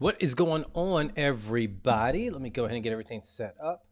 What is going on, everybody? Let me go ahead and get everything set up.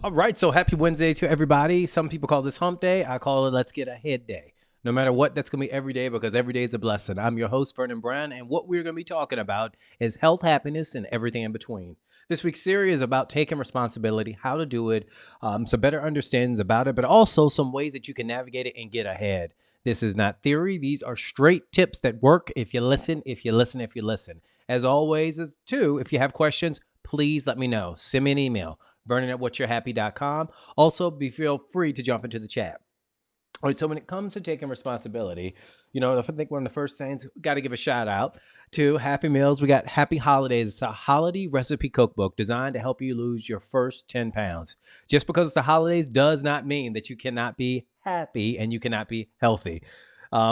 All right, so happy Wednesday to everybody. Some people call this hump day. I call it let's get ahead day. No matter what, that's going to be every day because every day is a blessing. I'm your host, Vernon Brown, and what we're going to be talking about is health, happiness, and everything in between. This week's series is about taking responsibility, how to do it, some better understandings about it, but also some ways that you can navigate it and get ahead. This is not theory. These are straight tips that work if you listen, if you listen, if you listen. As always, too, if you have questions, please let me know. Send me an email, vernon@whatyourhappy.com. Also, feel free to jump into the chat. All right, so when it comes to taking responsibility, I think one of the first things we got to give a shout out to Happy Meals. We got Happy Holidays. It's a holiday recipe cookbook designed to help you lose your first 10 pounds. Just because it's the holidays does not mean that you cannot be happy and you cannot be healthy.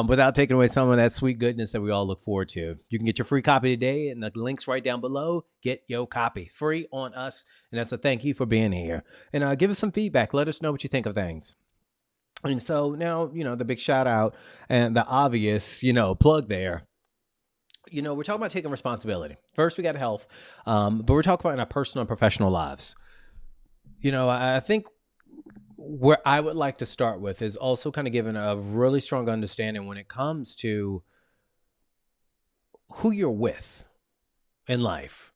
Without taking away some of that sweet goodness that we all look forward to. You can get your free copy today, and the link's right down below. Get your copy free on us, and that's a thank you for being here. And give us some feedback. Let us know what you think of things. And so now, the big shout out and the obvious, plug there. We're talking about taking responsibility. First, we got health, but we're talking about in our personal and professional lives. I think where I would like to start with is also kind of giving a really strong understanding when it comes to who you're with in life.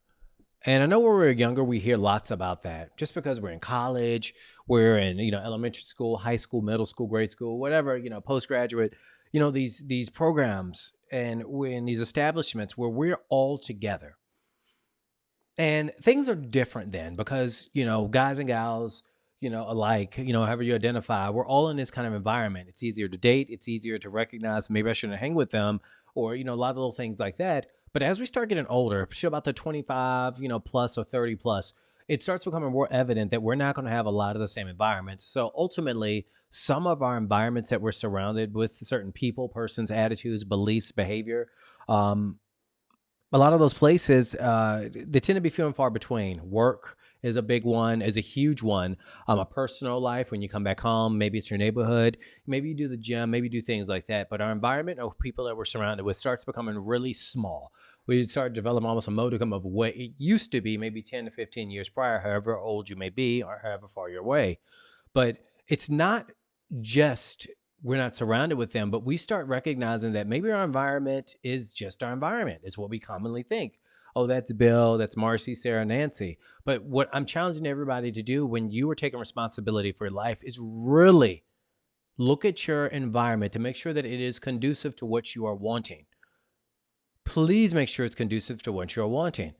And I know when we're younger, we hear lots about that. Just because we're in college, we're in elementary school, high school, middle school, grade school, whatever, postgraduate, these programs and we're in these establishments where we're all together. And things are different then because guys and gals, alike, however you identify, we're all in this kind of environment. It's easier to date. It's easier to recognize maybe I shouldn't hang with them, or a lot of little things like that. But as we start getting older, especially about the 25, plus or 30 plus, it starts becoming more evident that we're not going to have a lot of the same environments. So ultimately, some of our environments that we're surrounded with, certain people, persons, attitudes, beliefs, behavior, um, a lot of those places, they tend to be few and far between. Work is a big one, is a huge one. A personal life, when you come back home, maybe it's your neighborhood, maybe you do the gym, maybe you do things like that. But our environment or people that we're surrounded with starts becoming really small. We start developing almost a modicum of what it used to be, maybe 10 to 15 years prior, however old you may be or however far you're away. But it's not just we're not surrounded with them, but we start recognizing that maybe our environment is just our environment, is what we commonly think. Oh, that's Bill, that's Marcy, Sarah, Nancy. But what I'm challenging everybody to do when you are taking responsibility for your life is really look at your environment to make sure that it is conducive to what you are wanting. Please make sure it's conducive to what you're wanting.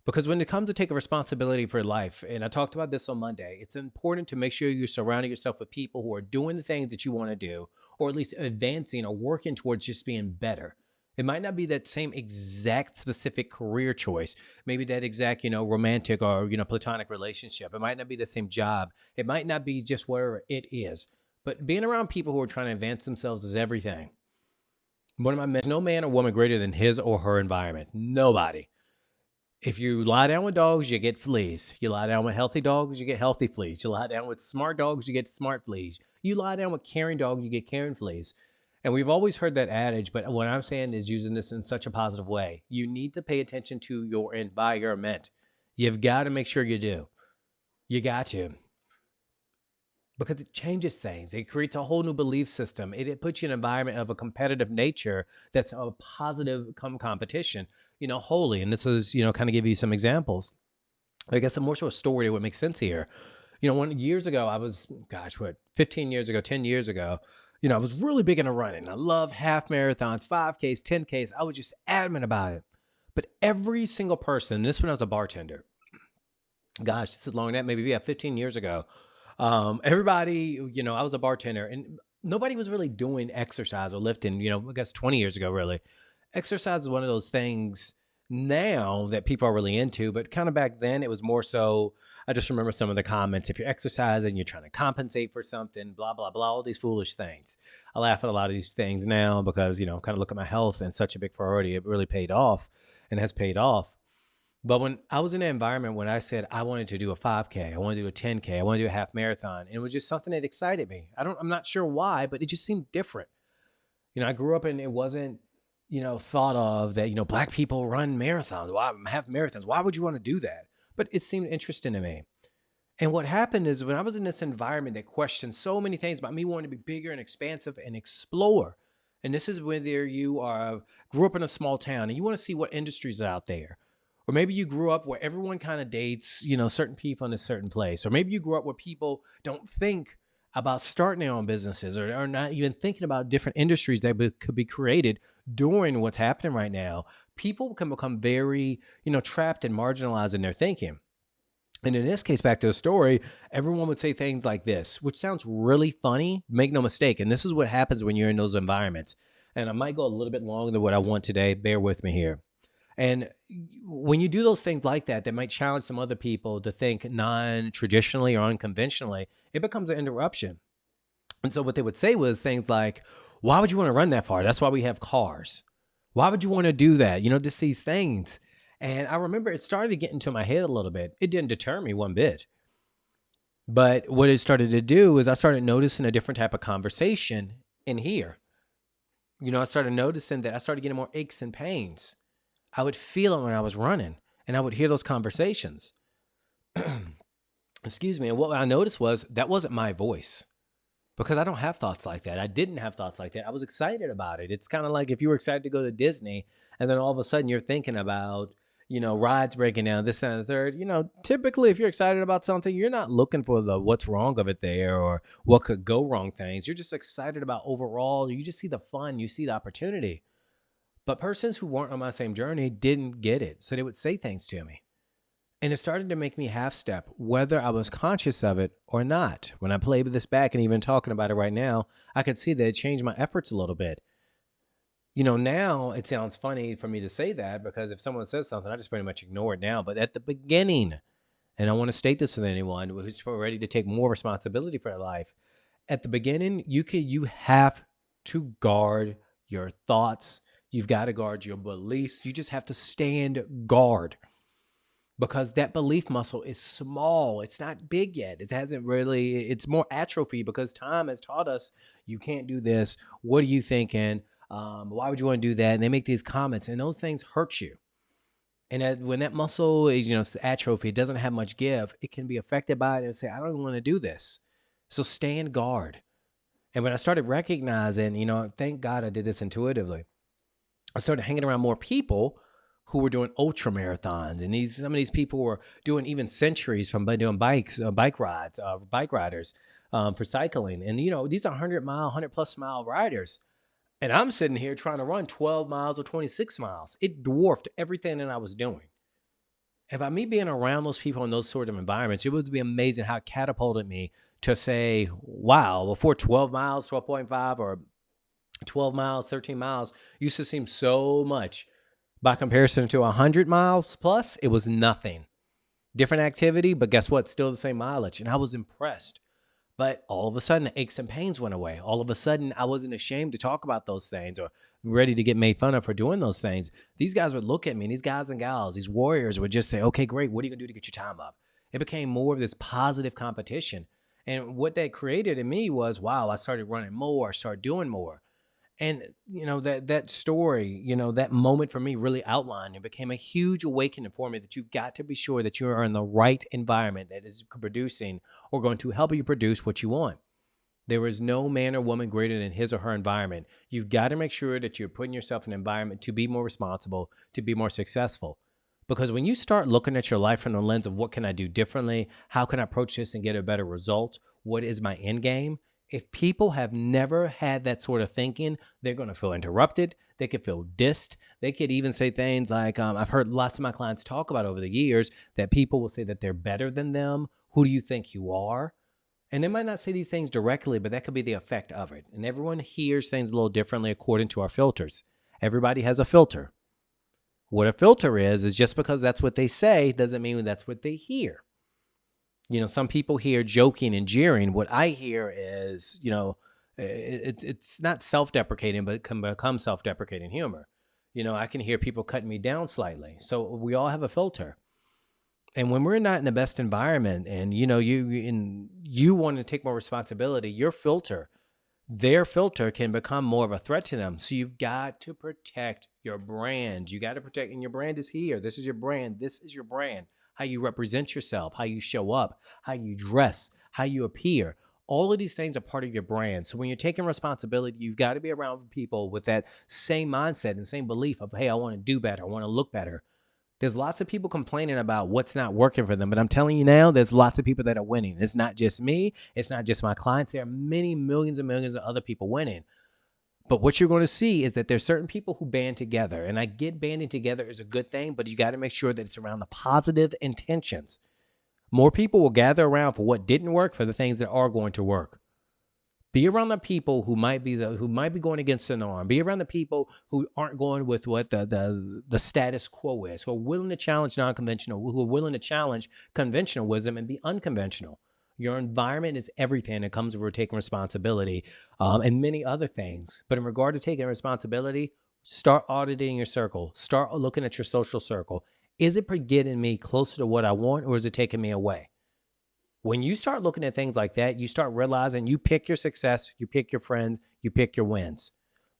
Because when it comes to taking responsibility for life, and I talked about this on Monday, it's important to make sure you're surrounding yourself with people who are doing the things that you want to do, or at least advancing or working towards just being better. It might not be that same exact specific career choice, maybe that exact, romantic or, platonic relationship. It might not be the same job. It might not be just whatever it is. But being around people who are trying to advance themselves is everything. One of my men, no man or woman greater than his or her environment. Nobody. If you lie down with dogs, you get fleas. You lie down with healthy dogs, you get healthy fleas. You lie down with smart dogs, you get smart fleas. You lie down with caring dogs, you get caring fleas. And we've always heard that adage, but what I'm saying is using this in such a positive way. You need to pay attention to your environment. You've got to make sure you do. You got to. Because it changes things. It creates a whole new belief system. It puts you in an environment of a competitive nature that's a positive competition, wholly. And this is, kind of give you some examples. I guess a more so a story that would make sense here. When years ago, I was, 15 years ago, 10 years ago, I was really big into running. I love half marathons, 5Ks, 10Ks. I was just adamant about it. But every single person, this when I was a bartender, this is long that maybe 15 years ago. Everybody, I was a bartender and nobody was really doing exercise or lifting, I guess 20 years ago, really. Exercise is one of those things now that people are really into, but kind of back then it was more so, I just remember some of the comments. If you're exercising, you're trying to compensate for something, blah, blah, blah, all these foolish things. I laugh at a lot of these things now because, kind of look at my health and such a big priority. It really paid off and has paid off. But when I was in an environment when I said I wanted to do a 5K, I want to do a 10K, I want to do a half marathon, and it was just something that excited me. I'm not sure why, but it just seemed different. I grew up and it wasn't, thought of that, black people run marathons. Why have marathons? Why would you want to do that? But it seemed interesting to me. And what happened is when I was in this environment that questioned so many things about me wanting to be bigger and expansive and explore. And this is whether you are grew up in a small town and you want to see what industries are out there. Or maybe you grew up where everyone kind of dates, certain people in a certain place. Or maybe you grew up where people don't think about starting their own businesses or are not even thinking about different industries that could be created during what's happening right now. People can become very, trapped and marginalized in their thinking. And in this case, back to the story, everyone would say things like this, which sounds really funny. Make no mistake. And this is what happens when you're in those environments. And I might go a little bit longer than what I want today. Bear with me here. And when you do those things like that, that might challenge some other people to think non-traditionally or unconventionally, it becomes an interruption. And so what they would say was things like, why would you want to run that far? That's why we have cars. Why would you want to do that? Just these things. And I remember it started to get into my head a little bit. It didn't deter me one bit. But what it started to do is I started noticing a different type of conversation in here. I started noticing that I started getting more aches and pains. I would feel it when I was running, and I would hear those conversations. Excuse me. And what I noticed was that wasn't my voice because I don't have thoughts like that. I didn't have thoughts like that. I was excited about it. It's kind of like if you were excited to go to Disney and then all of a sudden you're thinking about, rides breaking down, this and the third. Typically if you're excited about something, you're not looking for the what's wrong of it there or what could go wrong things. You're just excited about overall. You just see the fun, you see the opportunity. But persons who weren't on my same journey didn't get it. So they would say things to me. And it started to make me half step, whether I was conscious of it or not. When I played this back and even talking about it right now, I could see that it changed my efforts a little bit. Now it sounds funny for me to say that because if someone says something, I just pretty much ignore it now. But at the beginning, and I want to state this with anyone who's ready to take more responsibility for their life, at the beginning, you have to guard your thoughts. You've got to guard your beliefs. You just have to stand guard because that belief muscle is small. It's not big yet. It's more atrophy because time has taught us you can't do this. What are you thinking? Why would you want to do that? And they make these comments and those things hurt you. And when that muscle is, atrophy, it doesn't have much give, it can be affected by it and say, I don't even want to do this. So stand guard. And when I started recognizing, thank God I did this intuitively. I started hanging around more people who were doing ultra marathons, and some of these people were doing even centuries from doing bike rides, bike riders for cycling. And these are 100+ mile riders, and I'm sitting here trying to run 12 miles or 26 miles. It dwarfed everything that I was doing. And by me being around those people in those sort of environments, it would be amazing how it catapulted me to say, wow, before 12 miles, 12.5, or 12 miles, 13 miles used to seem so much. By comparison to 100 miles plus, it was nothing. Different activity, but guess what? Still the same mileage. And I was impressed. But all of a sudden, the aches and pains went away. All of a sudden, I wasn't ashamed to talk about those things or ready to get made fun of for doing those things. These guys would look at me, and these guys and gals, these warriors would just say, okay, great. What are you going to do to get your time up? It became more of this positive competition. And what that created in me was, wow, I started running more, I started doing more. And that story, that moment for me really outlined and became a huge awakening for me that you've got to be sure that you are in the right environment that is producing or going to help you produce what you want. There is no man or woman greater than his or her environment. You've got to make sure that you're putting yourself in an environment to be more responsible, to be more successful. Because when you start looking at your life from the lens of what can I do differently, how can I approach this and get a better result, what is my end game? If people have never had that sort of thinking, they're going to feel interrupted. They could feel dissed. They could even say things like, I've heard lots of my clients talk about over the years that people will say that they're better than them. Who do you think you are? And they might not say these things directly, but that could be the effect of it. And everyone hears things a little differently according to our filters. Everybody has a filter. What a filter is just because that's what they say doesn't mean that's what they hear. Some people hear joking and jeering. What I hear is, it's not self-deprecating, but it can become self-deprecating humor. I can hear people cutting me down slightly. So we all have a filter. And when we're not in the best environment and, you want to take more responsibility, your filter their filter can become more of a threat to them. So you've got to protect your brand. You got to protect, and your brand is here. This is your brand. This is your brand. How you represent yourself, how you show up, how you dress, how you appear. All of these things are part of your brand. So when you're taking responsibility, you've got to be around people with that same mindset and same belief of, hey, I want to do better. I want to look better. There's lots of people complaining about what's not working for them, but I'm telling you now, there's lots of people that are winning. It's not just me. It's not just my clients. There are many millions and millions of other people winning. But what you're going to see is that there's certain people who band together. And I get banding together is a good thing, but you got to make sure that it's around the positive intentions. More people will gather around for what didn't work for the things that are going to work. Be around the people who might be going against the norm. Be around the people who aren't going with what the status quo is, who are willing to challenge non-conventional, who are willing to challenge conventional wisdom and be unconventional. Your environment is everything. It comes with taking responsibility, and many other things. But in regard to taking responsibility, start auditing your circle. Start looking at your social circle. Is it getting me closer to what I want, or is it taking me away? When you start looking at things like that, you start realizing you pick your success, you pick your friends, you pick your wins.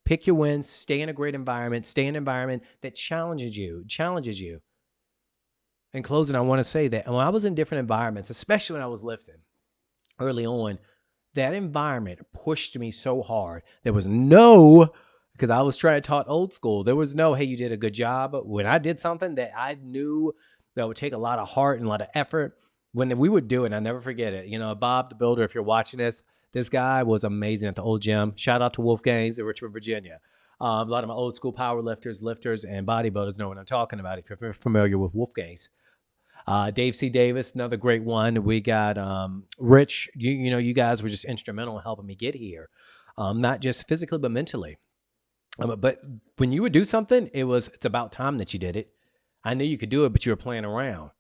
Pick your wins, stay in a great environment, stay in an environment that challenges you. In closing, I want to say that when I was in different environments, especially when I was lifting early on, that environment pushed me so hard. There was because I was trying to talk old school. There was no, hey, you did a good job. When I did something that I knew that would take a lot of heart and a lot of effort, when we would do it, I never forget it. Bob the Builder, if you're watching this guy was amazing at the old gym. Shout out to Wolfgangs in Richmond, Virginia. A lot of my old school power lifters, and bodybuilders know what I'm talking about if you're familiar with Wolfgangs. Dave C. Davis, another great one. We got Rich. You guys were just instrumental in helping me get here, not just physically but mentally. But when you would do something, it's about time that you did it. I knew you could do it, but you were playing around.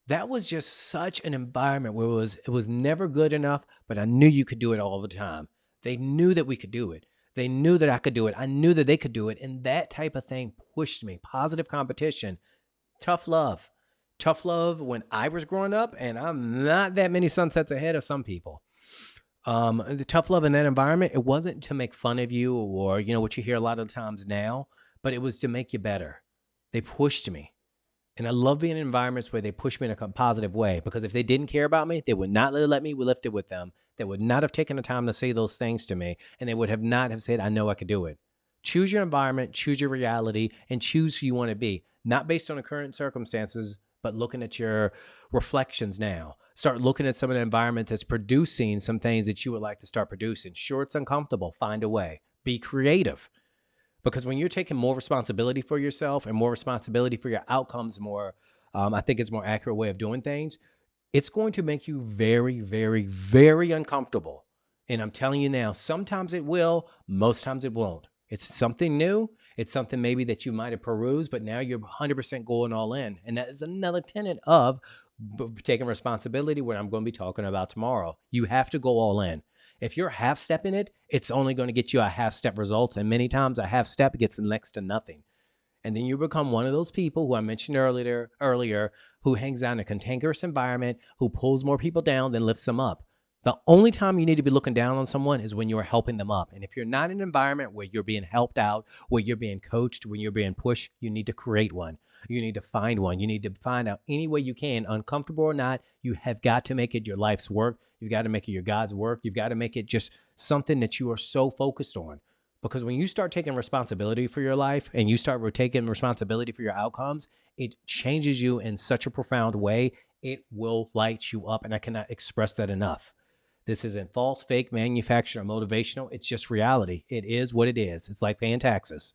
That was just such an environment where it was never good enough, but I knew you could do it all the time. They knew that we could do it. They knew that I could do it. I knew that they could do it. And that type of thing pushed me. Positive competition, tough love. Tough love when I was growing up, and I'm not that many sunsets ahead of some people. The tough love in that environment, it wasn't to make fun of you or, what you hear a lot of times now, but it was to make you better. They pushed me. And I love being in environments where they push me in a positive way, because if they didn't care about me, they would not let me lift it with them. They would not have taken the time to say those things to me, and they would have not have said, I know I could do it. Choose your environment, choose your reality, and choose who you want to be, not based on the current circumstances, but looking at your reflections now. Start looking at some of the environment that's producing some things that you would like to start producing. Sure, it's uncomfortable. Find a way. Be creative. Because when you're taking more responsibility for yourself and more responsibility for your outcomes, I think it's a more accurate way of doing things, it's going to make you very, very, very uncomfortable. And I'm telling you now, sometimes it will, most times it won't. It's something new. It's something maybe that you might have perused, but now you're 100% going all in. And that is another tenet of taking responsibility, what I'm going to be talking about tomorrow. You have to go all in. If you're half stepping it, it's only going to get you a half step results. And many times a half step gets next to nothing. And then you become one of those people who I mentioned earlier, who hangs out in a cantankerous environment, who pulls more people down than lifts them up. The only time you need to be looking down on someone is when you're helping them up. And if you're not in an environment where you're being helped out, where you're being coached, when you're being pushed, you need to create one. You need to find one. You need to find out any way you can, uncomfortable or not. You have got to make it your life's work. You've got to make it your God's work. You've got to make it just something that you are so focused on. Because when you start taking responsibility for your life and you start taking responsibility for your outcomes, it changes you in such a profound way. It will light you up. And I cannot express that enough. This isn't false, fake, manufactured, or motivational. It's just reality. It is what it is. It's like paying taxes.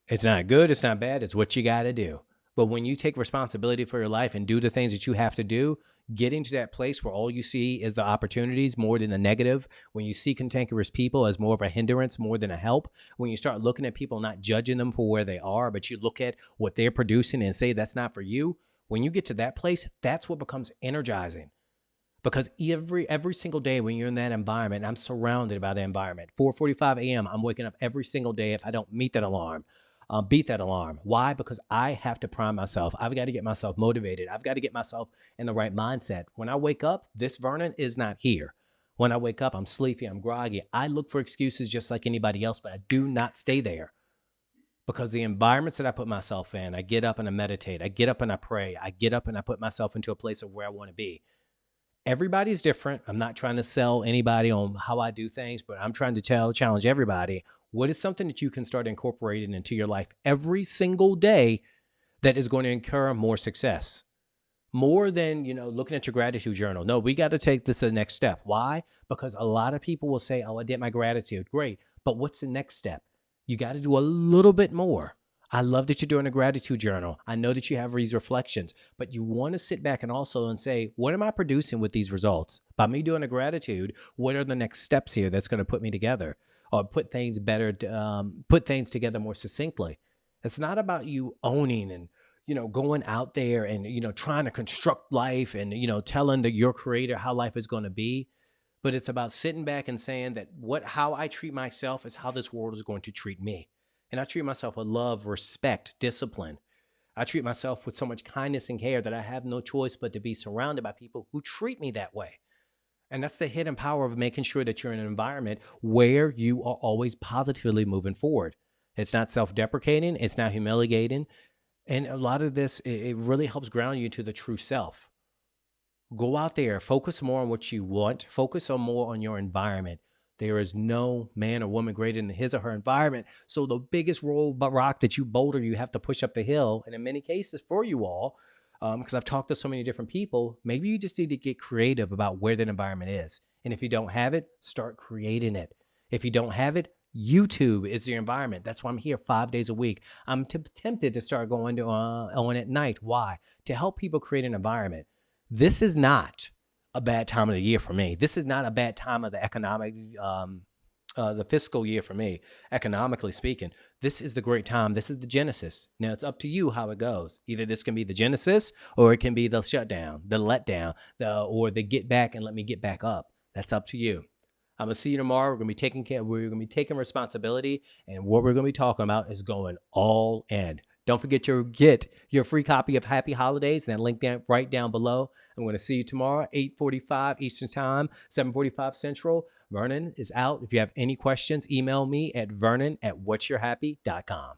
It's not good. It's not bad. It's what you got to do. But when you take responsibility for your life and do the things that you have to do, getting to that place where all you see is the opportunities more than the negative, when you see cantankerous people as more of a hindrance more than a help, when you start looking at people, not judging them for where they are, but you look at what they're producing and say that's not for you, when you get to that place, that's what becomes energizing. Because every single day when you're in that environment, I'm surrounded by the environment. 4:45 a.m., I'm waking up every single day if I don't beat that alarm. Why? Because I have to prime myself. I've got to get myself motivated. I've got to get myself in the right mindset. When I wake up, this Vernon is not here. When I wake up, I'm sleepy, I'm groggy. I look for excuses just like anybody else, but I do not stay there because the environments that I put myself in, I get up and I meditate. I get up and I pray. I get up and I put myself into a place of where I want to be. Everybody's different. I'm not trying to sell anybody on how I do things, but I'm trying to challenge everybody. What is something that you can start incorporating into your life every single day that is going to incur more success? More than, looking at your gratitude journal. No, we got to take this to the next step. Why? Because a lot of people will say, oh, I did my gratitude. Great. But what's the next step? You got to do a little bit more. I love that you're doing a gratitude journal. I know that you have these reflections, but you want to sit back and also and say, what am I producing with these results? By me doing a gratitude, what are the next steps here that's going to put me together or put things better, put things together more succinctly? It's not about you owning and going out there and, trying to construct life and, telling your creator how life is going to be. But it's about sitting back and saying that how I treat myself is how this world is going to treat me. And I treat myself with love, respect, discipline. I treat myself with so much kindness and care that I have no choice but to be surrounded by people who treat me that way. And that's the hidden power of making sure that you're in an environment where you are always positively moving forward. It's not self-deprecating. It's not humiliating. And a lot of this, it really helps ground you to the true self. Go out there, focus more on what you want, focus on more on your environment. There is no man or woman greater than his or her environment. So the biggest rock that you boulder, you have to push up the hill. And in many cases for you all, because I've talked to so many different people, maybe you just need to get creative about where that environment is. And if you don't have it, start creating it. If you don't have it, YouTube is your environment. That's why I'm here 5 days a week. I'm tempted to start going to on at night. Why? To help people create an environment. This is not a bad time of the year for me. This is not a bad time of the the fiscal year for me, economically speaking. This is the great time. This is the Genesis. Now it's up to you how it goes. Either this can be the Genesis or it can be the shutdown, the letdown, or the get back and let me get back up. That's up to you. I'm gonna see you tomorrow. We're gonna be taking responsibility, and what we're gonna be talking about is going all in. Don't forget to get your free copy of Happy Holidays, and that link right down below. I'm gonna see you tomorrow, 8:45 Eastern Time, 7:45 Central. Vernon is out. If you have any questions, email me at vernon@whatsyourhappy.com.